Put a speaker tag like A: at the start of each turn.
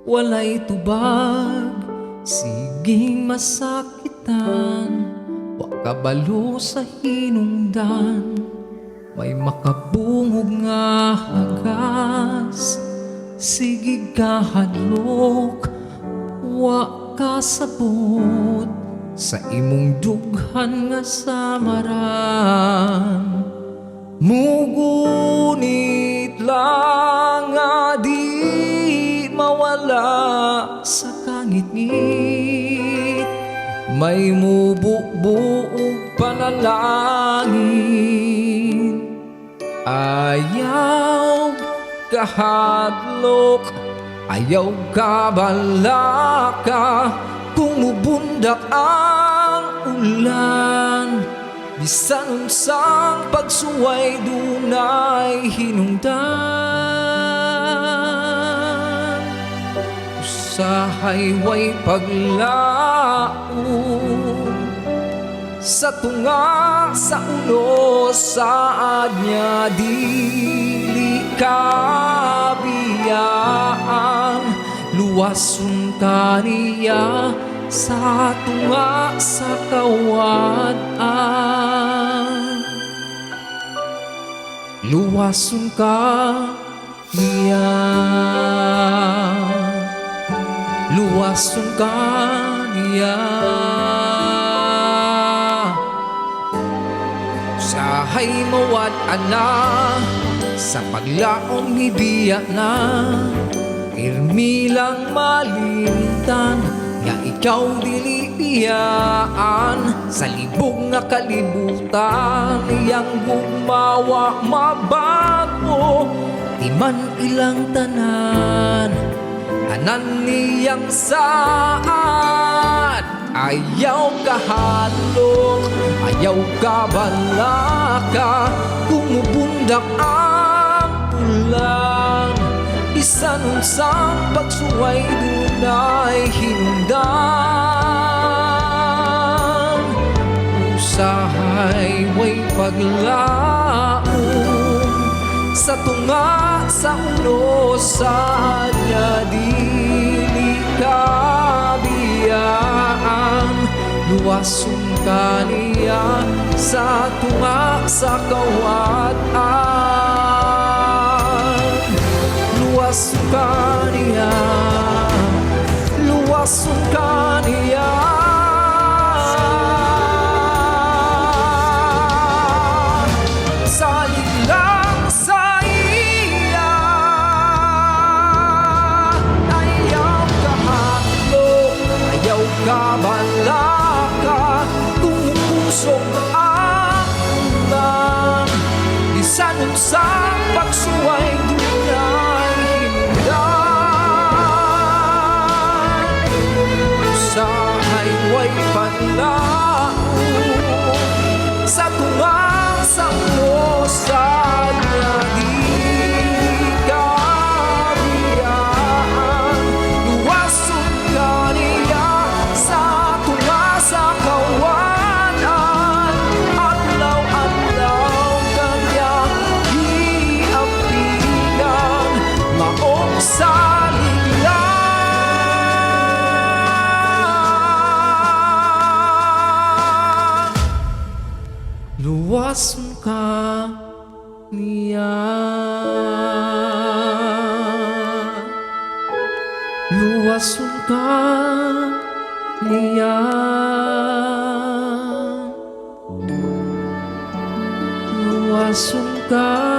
A: walay tubag, siging masakitan, wa kabalo sa hinungdan, may makabungog nga hagas, sige kahadlok, wa kasabot sa imong dughan nga samaran. Mugunit lang nga di mawala sa kangit-ngit, may mubuk-buog panalangin. Ayaw kahadlok, ayaw kabalaka, kung mubundak ang ulan, bisan unsang pagsuway dunay hinungdan. Usahay way paglaom sa tunga sa ulo, saad niya dili kabiyaan, luwason ka niya sa tunga sa kawan-an. Luwason ka niya, luwason ka niya. Usahay mawad ana sa paglaom ni biya na, irmi lang malimtan nga ikaw dili biyaan, sa libog nga kalibutan yang gumawa mabago, di man ilang tanan anan niyang saad. Ayaw kahadlok, ayaw kabalaka, kung mubundak ang ulan, bisan unsang pagsuway dunay hinungdan. Usahay way paglaom sa tunga sa ulo, sa niya dili kabiyaan, luwason ka niya sa tunga sa kawan-an. Luwason ka niya, luwason ka niya. Salig lang sa iya, ayaw kahadlok, ayaw kabalaka, kung pusok ang ulan, bisan unsang pagsuway dunay hinungdan. Usahay way panlaom sa tunga sa ulo, sa niya dili kabiyaan, luwason ka niya sa tunga sa kawan-an. Adlaw-adlaw kanya giampinan, maong salig lang, luwason ka niya, luwason ka niya, luwason ka